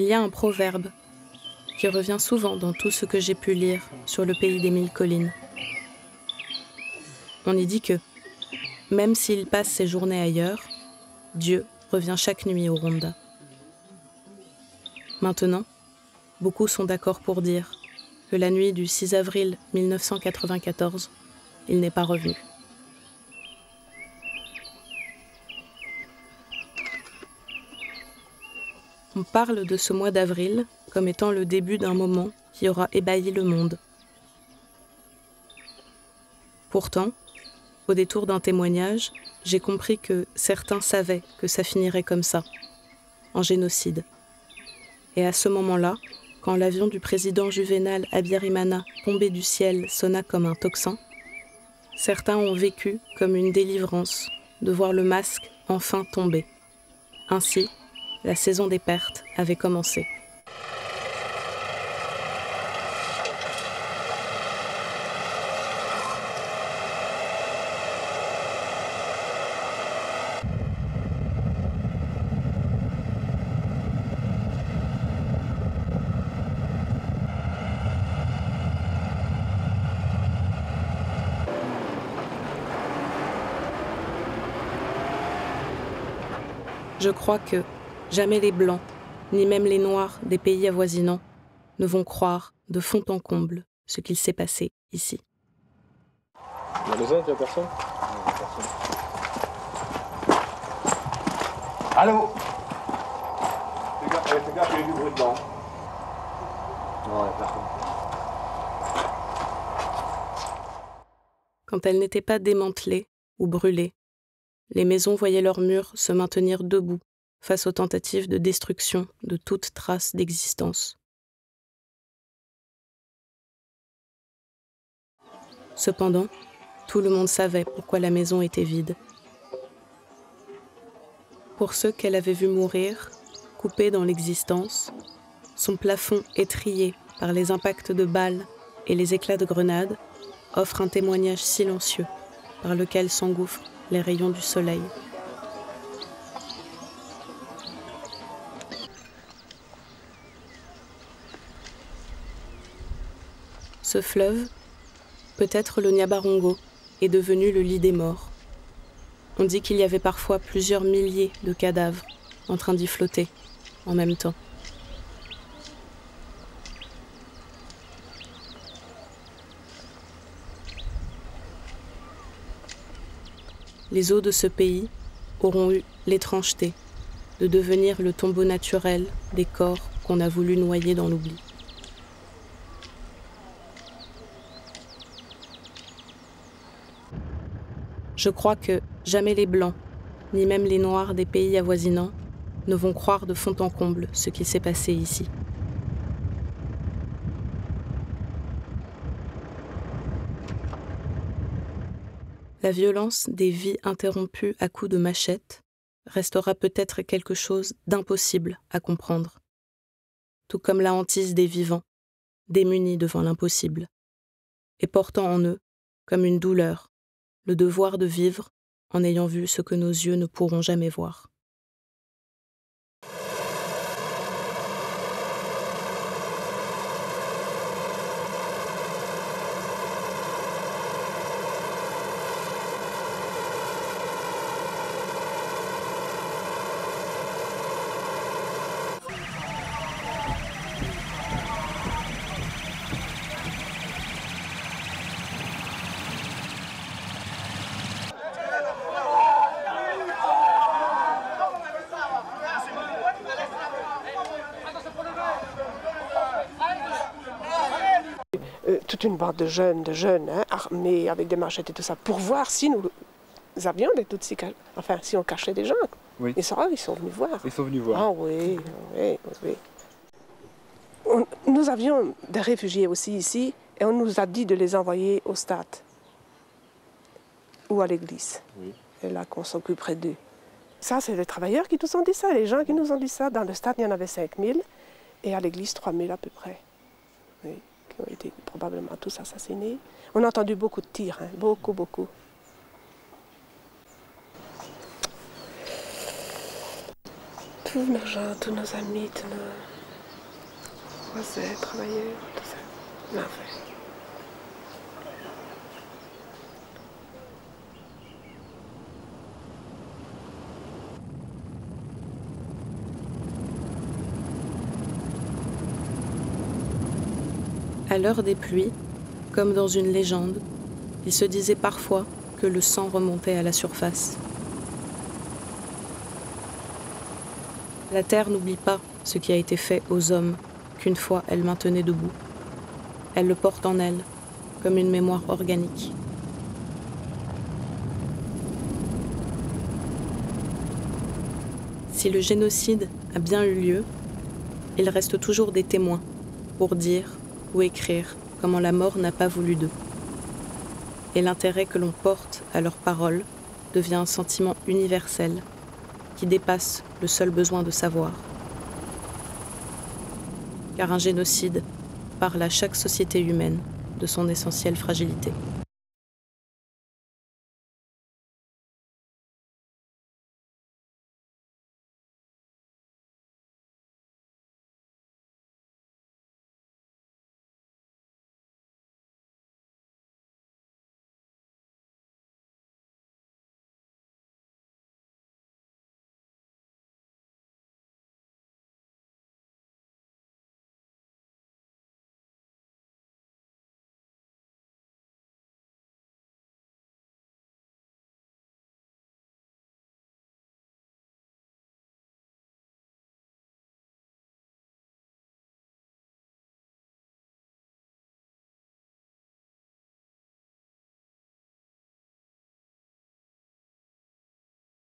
Il y a un proverbe qui revient souvent dans tout ce que j'ai pu lire sur le pays des 1000 collines. On y dit que, même s'il passe ses journées ailleurs, Dieu revient chaque nuit au Rwanda. Maintenant, beaucoup sont d'accord pour dire que la nuit du 6 avril 1994, il n'est pas revenu. On parle de ce mois d'avril comme étant le début d'un moment qui aura ébahi le monde. Pourtant, au détour d'un témoignage, j'ai compris que certains savaient que ça finirait comme ça, en génocide. Et à ce moment-là, quand l'avion du président Juvénal Habyarimana tombé du ciel sonna comme un tocsin, certains ont vécu comme une délivrance de voir le masque enfin tomber. Ainsi, la saison des pertes avait commencé. Je crois que jamais les Blancs, ni même les Noirs des pays avoisinants, ne vont croire de fond en comble ce qu'il s'est passé ici. La maison, il n'y a personne? Allô? Fais gaffe, il y a du bruit dedans. Non, il n'y a personne. Quand elles n'étaient pas démantelées ou brûlées, les maisons voyaient leurs murs se maintenir debout face aux tentatives de destruction de toute trace d'existence. Cependant, tout le monde savait pourquoi la maison était vide. Pour ceux qu'elle avait vus mourir, coupés dans l'existence, son plafond étrillé par les impacts de balles et les éclats de grenades offre un témoignage silencieux par lequel s'engouffrent les rayons du soleil. Ce fleuve, peut-être le Nyabarongo, est devenu le lit des morts. On dit qu'il y avait parfois plusieurs milliers de cadavres en train d'y flotter en même temps. Les eaux de ce pays auront eu l'étrangeté de devenir le tombeau naturel des corps qu'on a voulu noyer dans l'oubli. Je crois que jamais les Blancs, ni même les Noirs des pays avoisinants, ne vont croire de fond en comble ce qui s'est passé ici. La violence des vies interrompues à coups de machette restera peut-être quelque chose d'impossible à comprendre, tout comme la hantise des vivants, démunis devant l'impossible, et portant en eux, comme une douleur, le devoir de vivre en ayant vu ce que nos yeux ne pourront jamais voir. Toute une bande de jeunes hein, armés avec des machettes et tout ça, pour voir si nous avions des Tutsis, enfin si on cachait des gens. Oui. Et ça, ils sont venus voir. Ils sont venus voir. Ah oui, oui, oui. Nous avions des réfugiés aussi ici, et on nous a dit de les envoyer au stade ou à l'église. Oui. Et là qu'on s'occuperait d'eux. Ça, c'est les travailleurs qui nous ont dit ça, les gens qui nous ont dit ça. Dans le stade, il y en avait 5000, et à l'église, 3000 à peu près. Oui. Qui ont été probablement tous assassinés. On a entendu beaucoup de tirs, hein, beaucoup, beaucoup. Tous nos gens, tous nos amis, tous nos... Français, travailleurs, tout ça. Mais enfin. À l'heure des pluies, comme dans une légende, il se disait parfois que le sang remontait à la surface. La terre n'oublie pas ce qui a été fait aux hommes qu'une fois elle maintenait debout. Elle le porte en elle, comme une mémoire organique. Si le génocide a bien eu lieu, il reste toujours des témoins pour dire ou écrire comment la mort n'a pas voulu d'eux. Et l'intérêt que l'on porte à leurs paroles devient un sentiment universel qui dépasse le seul besoin de savoir. Car un génocide parle à chaque société humaine de son essentielle fragilité.